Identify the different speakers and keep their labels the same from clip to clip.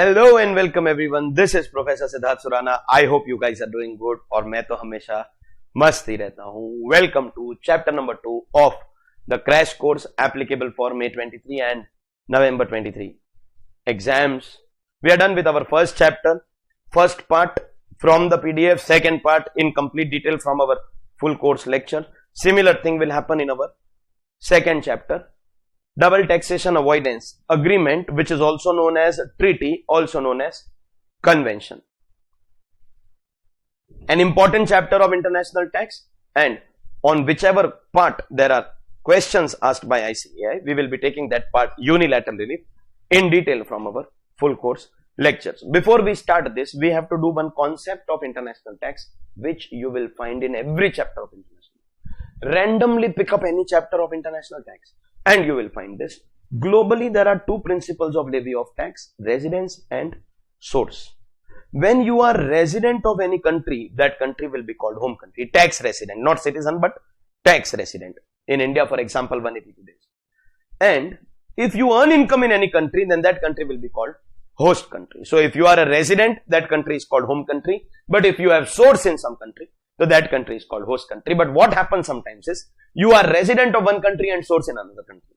Speaker 1: Hello and welcome everyone. This is Professor Siddharth Surana. I hope you guys are doing good और मैं तो हमेशा मस्त ही रहता हूँ. Welcome to chapter number 2 of the crash course applicable for May 23 and November 23. Exams. We are done with our first chapter, first part from the PDF, second part in complete detail from our full course lecture. Similar thing will happen in our second chapter. Double taxation avoidance agreement, which is also known as treaty, also known as convention. An important chapter of international tax, and on whichever part there are questions asked by ICAI, we will be taking that part unilaterally in detail from our full course lectures. Before we start this, we have to do one concept of international tax, which you will find in every chapter of international. Randomly pick up any chapter of international tax and you will find this. Globally, there are two principles of levy of tax: residence and source. When you are resident of any country, that country will be called home country. Tax resident, not citizen, but tax resident. In India, for example, 182 days. And if you earn income in any country, then that country will be called host country. So if you are a resident, that country is called home country. But if you have source in some country, so that country is called host country. But what happens sometimes is, you are resident of one country and source in another country.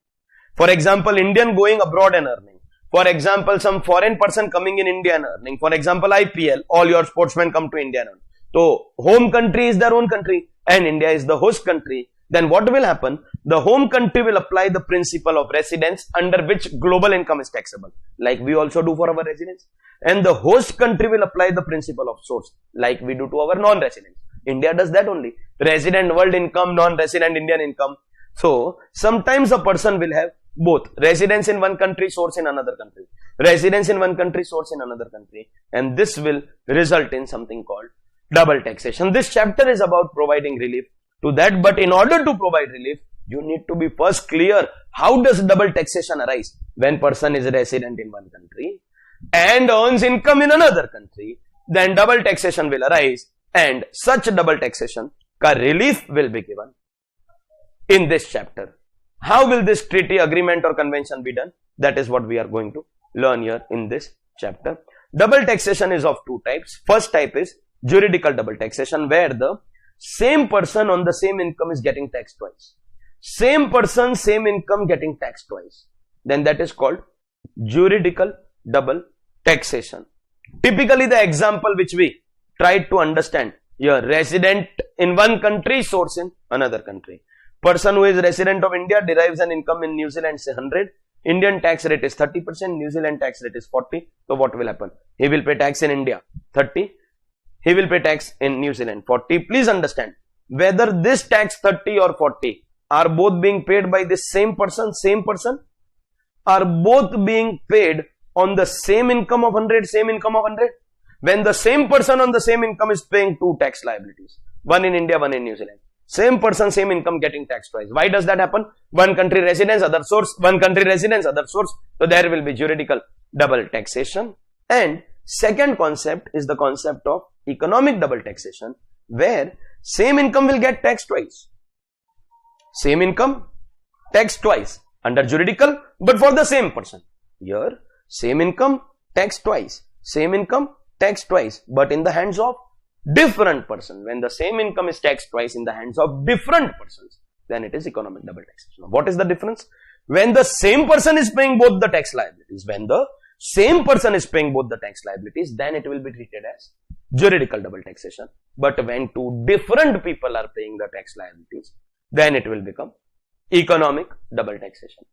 Speaker 1: For example, Indian going abroad and earning. For example, some foreign person coming in India and earning. For example, IPL, all your sportsmen come to India and earn. So, home country is their own country and India is the host country. Then what will happen? The home country will apply the principle of residence under which global income is taxable, like we also do for our residents. And the host country will apply the principle of source, like we do to our non-residents. India does that only. Resident world income, non-resident Indian income. So, sometimes a person will have both residence in one country, source in another country. Residence in one country, source in another country. And this will result in something called double taxation. This chapter is about providing relief to that. But in order to provide relief, you need to be first clear. How does double taxation arise? When person is resident in one country and earns income in another country, then double taxation will arise. And such double taxation ka relief will be given in this chapter. How will this treaty, agreement or convention be done? That is what we are going to learn here in this chapter. Double taxation is of two types. First type is juridical double taxation, where the same person on the same income is getting taxed twice. Same person, same income getting taxed twice. Then that is called juridical double taxation. Typically the example which we tried to understand here, resident in one country, source in another country. Person who is resident of India derives an income in New Zealand, say 100. Indian tax rate is 30%, New Zealand tax rate is 40. So what will happen? He will pay tax in India 30. He will pay tax in New Zealand 40. Please understand, whether this tax 30 or 40 are both being paid by the same person, are both being paid on the same income of 100, same income of 100. When the same person on the same income is paying two tax liabilities, one in India, one in New Zealand. Same person, same income getting taxed twice. Why does that happen? One country residence, other source. One country residence, other source. So there will be juridical double taxation. And second concept is the concept of economic double taxation, where same income will get taxed twice. Same income taxed twice under juridical, but for the same person. Here, same income taxed twice. Same income taxed twice, but in the hands of different person. When the same income is taxed twice in the hands of different persons, then it is economic double taxation. What is the difference? When the same person is paying both the tax liabilities, when the same person is paying both the tax liabilities, then it will be treated as juridical double taxation. But when two different people are paying the tax liabilities, then it will become economic double taxation.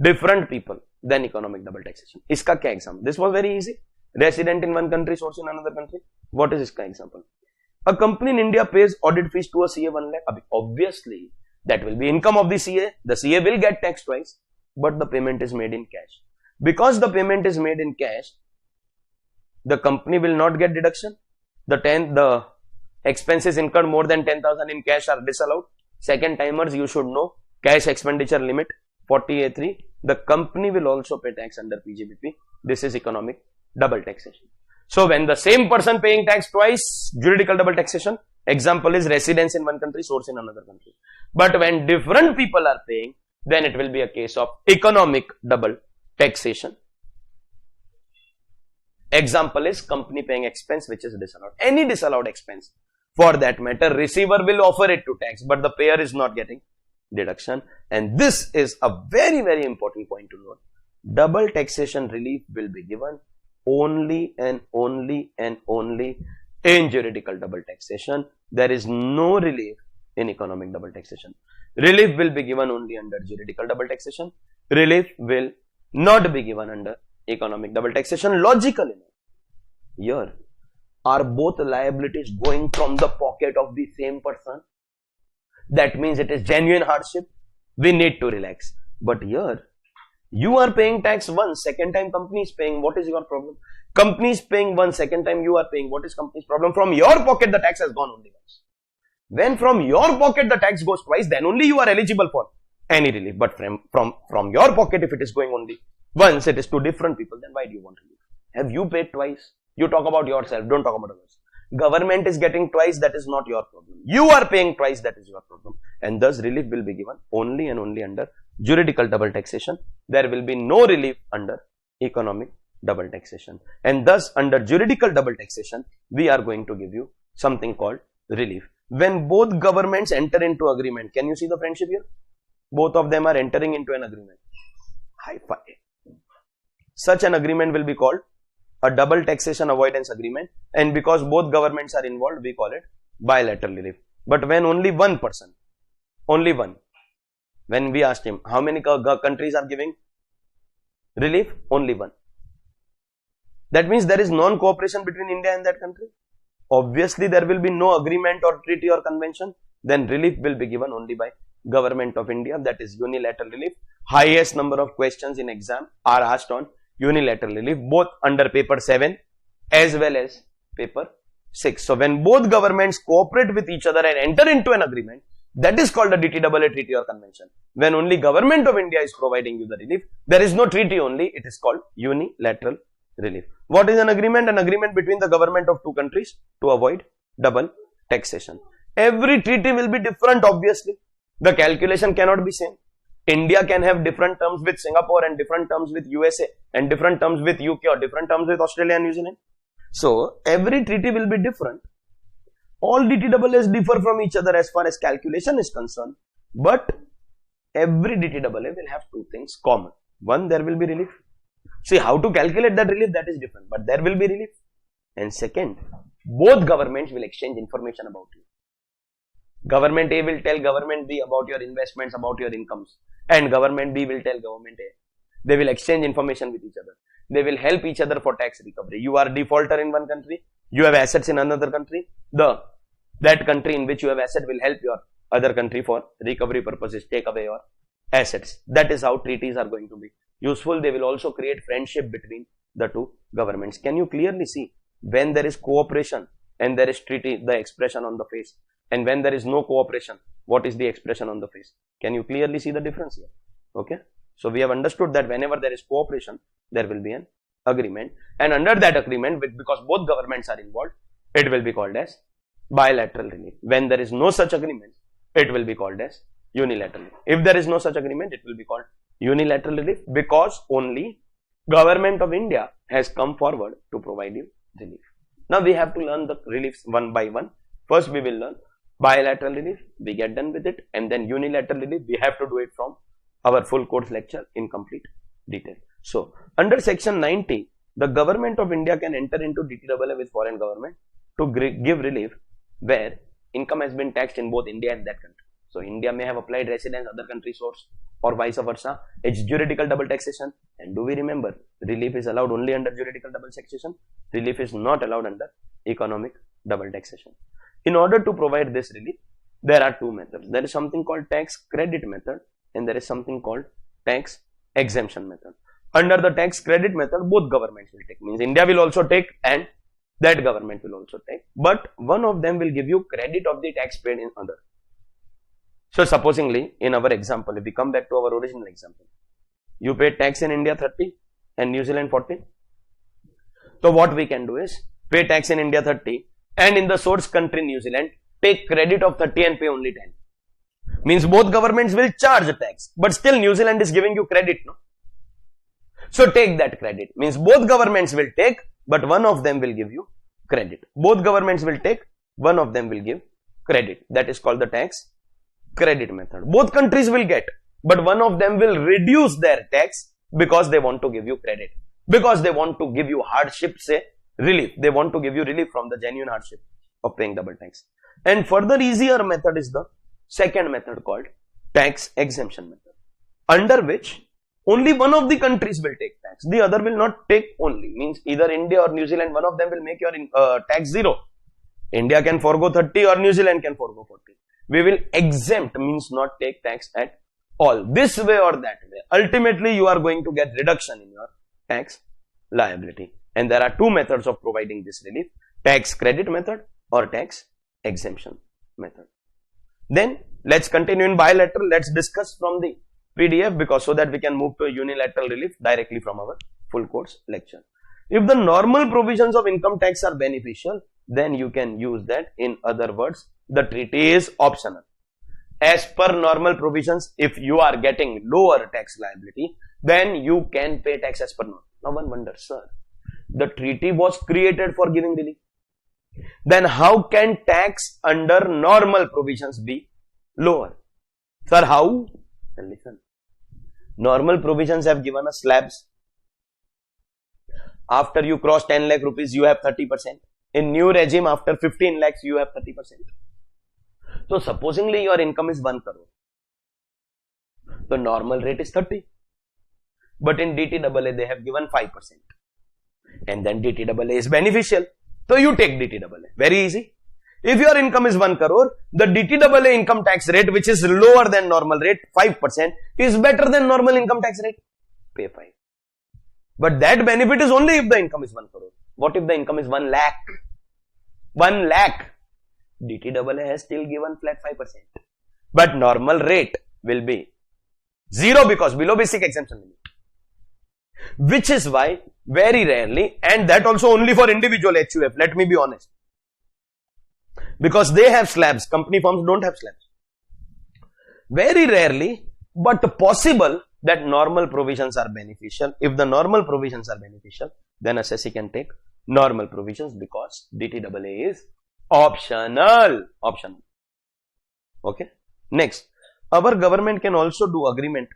Speaker 1: Different people, then economic double taxation. Iska kya example? This was very easy. Resident in one country, source in another country. What is this example? A company in India pays audit fees to a CA 1 lakh. Obviously, that will be income of the CA. The CA will get taxed twice, but the payment is made in cash. Because the payment is made in cash, the company will not get deduction. The expenses incurred more than 10,000 in cash are disallowed. Second timers, you should know, cash expenditure limit 40A3. The company will also pay tax under PGBP. This is economic double taxation. So when the same person paying tax twice, juridical double taxation. Example is residence in one country, source in another country. But when different people are paying, then it will be a case of economic double taxation. Example is company paying expense which is disallowed. Any disallowed expense for that matter, receiver will offer it to tax, but the payer is not getting deduction. And this is a very, very important point to note. Double taxation relief will be given only and only and only in juridical double taxation. There is no relief in economic double taxation. Relief will be given only under juridical double taxation. Relief will not be given under economic double taxation. Logically, here are both liabilities going from the pocket of the same person. That means it is genuine hardship. We need to relax. But here, you are paying tax once, second time company is paying. What is your problem? Company is paying once, second time you are paying. What is company's problem? From your pocket, the tax has gone only once. When from your pocket the tax goes twice, then only you are eligible for any relief. But from your pocket, if it is going only once, it is to different people, then why do you want relief? Have you paid twice? You talk about yourself, don't talk about others. Government is getting twice, that is not your problem. You are paying twice, that is your problem. And thus relief will be given only and only under juridical double taxation. There will be no relief under economic double taxation. And thus under juridical double taxation, we are going to give you something called relief. When both governments enter into agreement, can you see the friendship here? Both of them are entering into an agreement. High five. Such an agreement will be called a double taxation avoidance agreement, and because both governments are involved, we call it bilateral relief. But when only one person, only one, when we asked him, how many countries are giving relief? Only one. That means there is non-cooperation between India and that country. Obviously, there will be no agreement or treaty or convention. Then relief will be given only by Government of India, that is unilateral relief. Highest number of questions in exam are asked on unilateral relief, both under paper 7 as well as paper 6. So when both governments cooperate with each other and enter into an agreement, that is called a DTAA treaty or convention. When only Government of India is providing you the relief, there is no treaty only, it is called unilateral relief. What is an agreement? An agreement between the government of two countries to avoid double taxation. Every treaty will be different, obviously. The calculation cannot be same. India can have different terms with Singapore and different terms with USA and different terms with UK or different terms with Australia and New Zealand. So, every treaty will be different. All DTAAs differ from each other as far as calculation is concerned. But, every DTAA will have two things common. One, there will be relief. See, how to calculate that relief, that is different. But there will be relief. And second, both governments will exchange information about you. Government A will tell Government B about your investments, about your incomes. And Government B will tell Government A. They will exchange information with each other. They will help each other for tax recovery. You are defaulter in one country. You have assets in another country. That country in which you have asset will help your other country for recovery purposes. Take away your assets. That is how treaties are going to be useful. They will also create friendship between the two governments. Can you clearly see when there is cooperation and there is treaty, the expression on the face? And when there is no cooperation, what is the expression on the face? Can you clearly see the difference here? Okay. So we have understood that whenever there is cooperation, there will be an agreement. And under that agreement, because both governments are involved, it will be called as bilateral relief. When there is no such agreement, it will be called as unilateral. If there is no such agreement, it will be called unilateral relief because only Government of India has come forward to provide you relief. Now we have to learn the reliefs one by one. First we will learn bilateral relief, we get done with it, and then unilateral relief, we have to do it from our full course lecture in complete detail. So, under section 90, the Government of India can enter into DTAA with foreign government to give relief where income has been taxed in both India and that country. So, India may have applied residence, other country source, or vice versa. It's juridical double taxation. And do we remember, relief is allowed only under juridical double taxation. Relief is not allowed under economic double taxation. In order to provide this relief, there are two methods. There is something called tax credit method and there is something called tax exemption method. Under the tax credit method, both governments will take. Means India will also take and that government will also take. But one of them will give you credit of the tax paid in other. So supposingly, in our example, if we come back to our original example, you pay tax in India 30 and New Zealand 40. So what we can do is pay tax in India 30 and in the source country New Zealand take credit of 30 and pay only 10. Means both governments will charge tax, but still New Zealand is giving you credit, no? So take that credit. Means both governments will take, but one of them will give you credit. Both governments will take, one of them will give credit. That is called the tax credit method. Both countries will get, but one of them will reduce their tax because they want to give you credit. Because they want to give you hardship, say relief. They want to give you relief from the genuine hardship of paying double tax. And further easier method is the second method called tax exemption method, under which only one of the countries will take tax. The other will not take only. Means either India or New Zealand, one of them will make your tax 0. India can forego 30 or New Zealand can forego 40. We will exempt, means not take tax at all. This way or that way. Ultimately, you are going to get reduction in your tax liability. And there are two methods of providing this relief. Tax credit method or tax exemption method. Then let's continue in bilateral. Let's discuss from the PDF, because so that we can move to a unilateral relief directly from our full course lecture. If the normal provisions of income tax are beneficial, then you can use that. In other words, the treaty is optional. As per normal provisions, if you are getting lower tax liability, then you can pay tax as per normal. Now one wonders, sir, the treaty was created for giving relief. Then how can tax under normal provisions be lower? Sir, how? Then listen. Normal provisions have given us slabs. After you cross 10 lakh rupees, you have 30%. In new regime, after 15 lakhs, you have 30%. So, supposingly your income is 1 crore. The normal rate is 30. But in DTAA, they have given 5%. And then DTAA is beneficial. So, you take DTAA. Very easy. If your income is 1 crore, the DTAA income tax rate, which is lower than normal rate, 5%, is better than normal income tax rate. Pay 5. But that benefit is only if the income is 1 crore. What if the income is 1 lakh? 1 lakh. DTAA has still given flat 5%. But normal rate will be 0 because below basic exemption limit. Which is why very rarely, and that also only for individual HUF, let me be honest. Because they have slabs, company firms don't have slabs. Very rarely, but possible that normal provisions are beneficial. If the normal provisions are beneficial, then assessee can take normal provisions because DTAA is optional. Optional. Okay. Next, our government can also do agreement,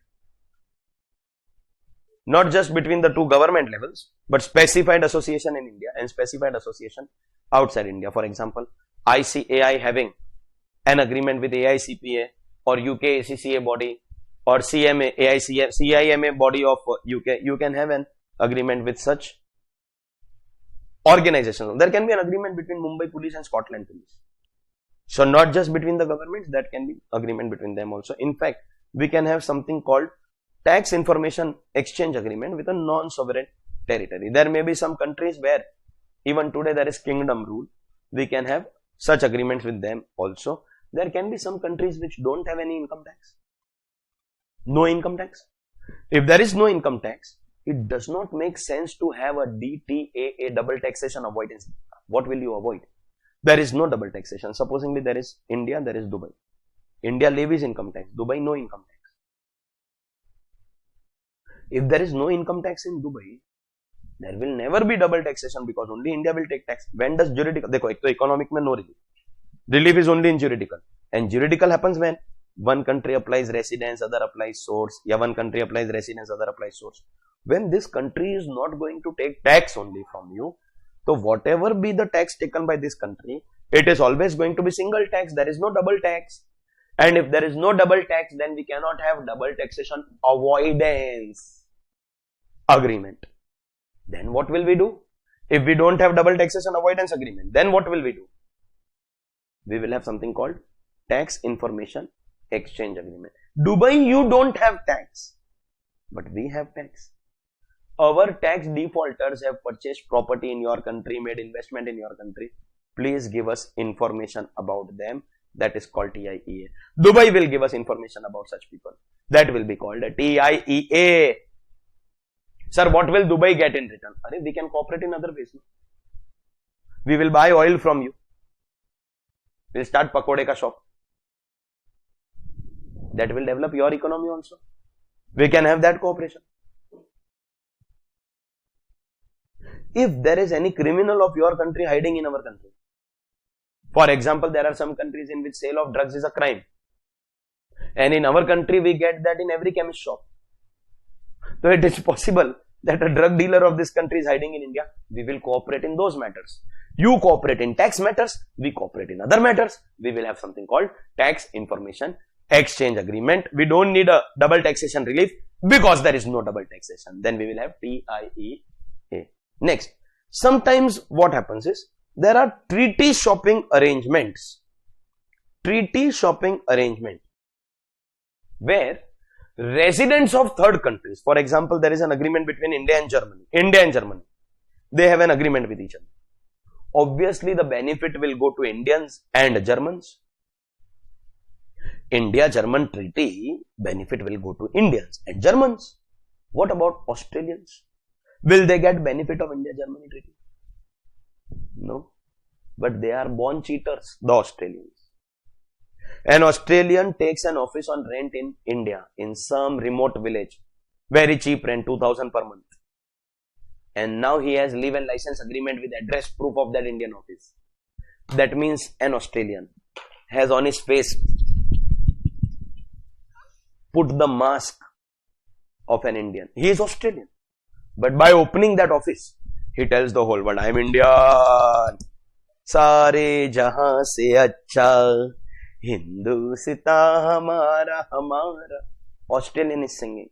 Speaker 1: not just between the two government levels, but specified association in India and specified association outside India. For example, ICAI having an agreement with AICPA or UK ACCA body or CMA, CIMA body of UK, you can have an agreement with such organizations. There can be an agreement between Mumbai Police and Scotland Police. So not just between the governments, that can be agreement between them also. In fact, we can have something called tax information exchange agreement with a non-sovereign territory. There may be some countries where even today there is kingdom rule. We can have such agreements with them also. There can be some countries which don't have any income tax. No income tax. If there is no income tax, it does not make sense to have a DTAA, double taxation avoidance. What will you avoid? There is no double taxation. Supposingly there is India, there is Dubai. India levies income tax. Dubai no income tax. If there is no income tax in Dubai, there will never be double taxation because only India will take tax. When does juridical? देखो एक तो economic में no relief. Relief is only in juridical. And juridical happens when one country applies residence, other applies source. Yeah, one country applies residence, other applies source. When this country is not going to take tax only from you, so whatever be the tax taken by this country, it is always going to be single tax. There is no double tax. And if there is no double tax, then we cannot have double taxation avoidance agreement. Then what will we do? If we don't have double taxation avoidance agreement, then what will we do? We will have something called tax information exchange agreement. Dubai, you don't have tax, but we have tax. Our tax defaulters have purchased property in your country, made investment in your country. Please give us information about them. That is called TIEA. Dubai will give us information about such people. That will be called a TIEA. Sir, what will Dubai get in return? We can cooperate in other ways. We will buy oil from you. We'll start pakode ka shop. That will develop your economy also. We can have that cooperation. if there is any criminal of your country hiding in our country. For example, there are some countries in which sale of drugs is a crime. And in our country, we get that in every chemist shop. So it is possible that a drug dealer of this country is hiding in India. We will cooperate in those matters. You cooperate in tax matters. We cooperate in other matters. We will have something called tax information exchange agreement. We don't need a double taxation relief because there is no double taxation. Then we will have TIEA. Next, sometimes what happens is there are treaty shopping arrangements. Treaty shopping arrangement where residents of third countries, for example, there is an agreement between India and Germany. They have an agreement with each other. Obviously, the benefit will go to Indians and Germans. India-German treaty benefit will go to Indians and Germans. What about Australians? Will they get benefit of India-Germany treaty? No. But they are born cheaters, the Australians. An Australian takes an office on rent in India, in some remote village. Very cheap rent, 2,000 per month. And now he has leave and license agreement with address proof of that Indian office. That means an Australian has on his face put the mask of an Indian. He is Australian. But by opening that office, he tells the whole world, I am Indian. Sare jahan se acha. Hindustán hamara hamara. Australian is singing,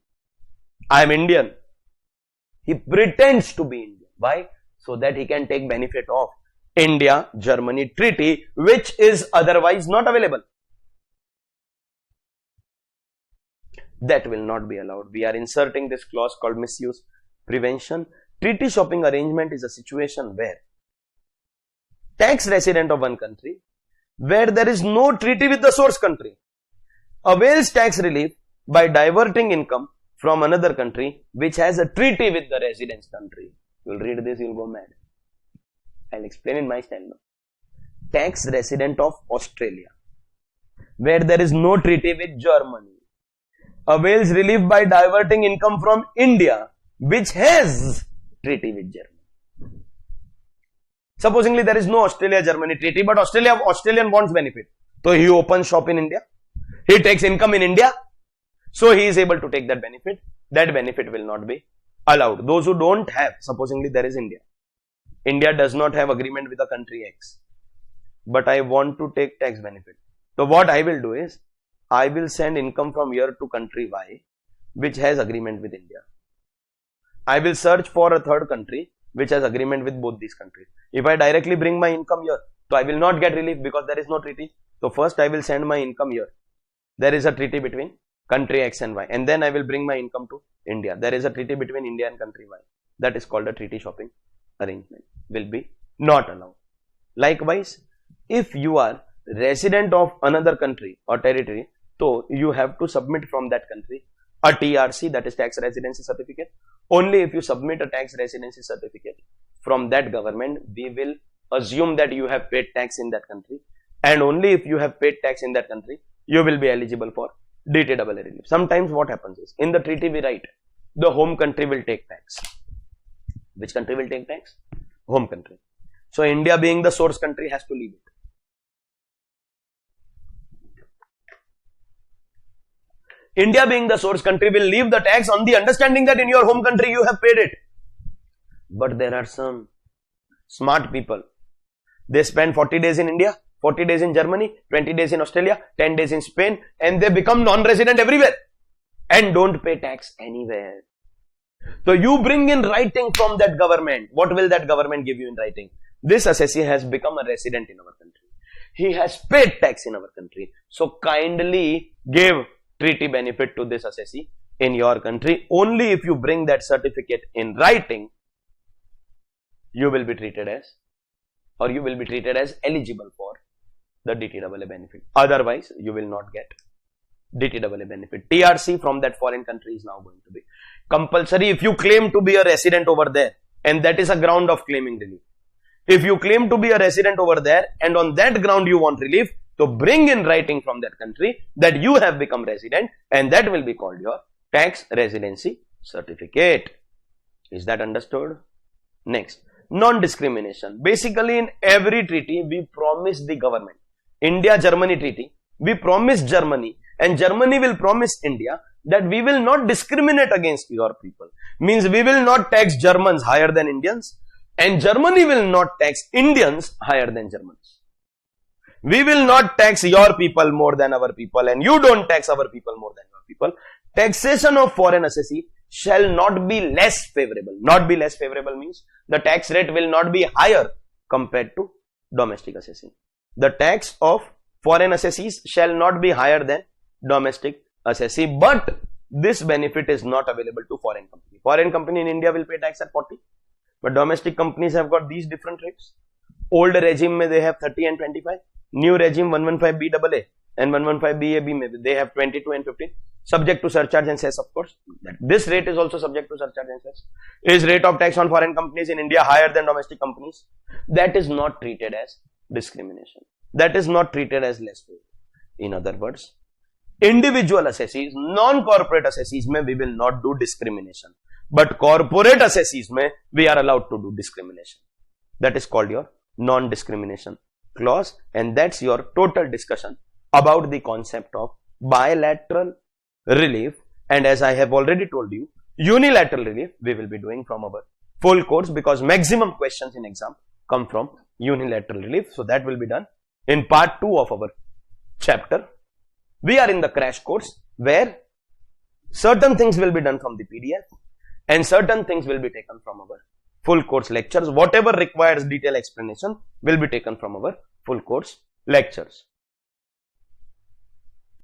Speaker 1: I am Indian. He pretends to be Indian. Why? So that he can take benefit of India-Germany treaty, which is otherwise not available. That will not be allowed. We are inserting this clause called misuse prevention. Treaty shopping arrangement is a situation where tax resident of one country, where there is no treaty with the source country, avails tax relief by diverting income from another country which has a treaty with the residence country. You will read this, you will go mad. I will explain in my style now. Tax resident of Australia, where there is no treaty with Germany, avails relief by diverting income from India which has treaty with Germany. Supposingly there is no Australia-Germany treaty, but Australian wants benefit. So he opens shop in India. He takes income in India. So he is able to take that benefit. That benefit will not be allowed. Those who don't have, supposingly there is India. India does not have agreement with a country X. But I want to take tax benefit. So what I will do is, I will send income from here to country Y, which has agreement with India. I will search for a third country which has agreement with both these countries. If I directly bring my income here, so I will not get relief because there is no treaty. So first I will send my income here. There is a treaty between country X and Y, and then I will bring my income to India. There is a treaty between India and country Y. That is called a treaty shopping arrangement. Will be not allowed. Likewise, if you are resident of another country or territory, so you have to submit from that country a TRC, that is tax residency certificate. Only if you submit a tax residency certificate from that government, we will assume that you have paid tax in that country, and only if you have paid tax in that country, you will be eligible for DTAA relief. Sometimes what happens is, in the treaty we write, the home country will take tax. Which country will take tax? Home country. So India, being the source country, has to leave it. India, being the source country, will leave the tax on the understanding that in your home country you have paid it. But there are some smart people. They spend 40 days in India, 40 days in Germany, 20 days in Australia, 10 days in Spain, and they become non-resident everywhere and don't pay tax anywhere. So you bring in writing from that government. What will that government give you in writing? This assessee has become a resident in our country. He has paid tax in our country. So kindly give treaty benefit to this assessee in your country. Only if you bring that certificate in writing, you will be treated as, or you will be treated as eligible for the DTAA benefit. Otherwise, you will not get DTAA benefit. TRC from that foreign country is now going to be compulsory if you claim to be a resident over there, and that is a ground of claiming relief. If you claim to be a resident over there and on that ground you want relief, so bring in writing from that country that you have become resident, and that will be called your tax residency certificate. Is that understood? Next, non-discrimination. Basically, in every treaty, we promise the government. India-Germany treaty, we promise Germany, and Germany will promise India that we will not discriminate against your people. Means we will not tax Germans higher than Indians, and Germany will not tax Indians higher than Germans. We will not tax your people more than our people, and you don't tax our people more than your people. Taxation of foreign assessee shall not be less favorable. Not be less favorable means the tax rate will not be higher compared to domestic assessee. The tax of foreign assessees shall not be higher than domestic assessee, but this benefit is not available to foreign company. Foreign company in India will pay tax at 40, but domestic companies have got these different rates. Old regime may they have 30 and 25. New regime 115BAA and 115BAB they have 22 and 15. Subject to surcharge and cess, of course. This rate is also subject to surcharge and cess. Is rate of tax on foreign companies in India higher than domestic companies? That is not treated as discrimination. That is not treated as less favorable. In other words, individual assessees, non-corporate assessees may we will not do discrimination, but corporate assessees may we are allowed to do discrimination. That is called your non-discrimination clause, and that's your total discussion about the concept of bilateral relief. And as I have already told you, unilateral relief we will be doing from our full course, because maximum questions in exam come from unilateral relief. So that will be done in part 2 of our chapter. We are in the crash course where certain things will be done from the PDF and certain things will be taken from our full course lectures. Whatever requires detailed explanation will be taken from our full course lectures.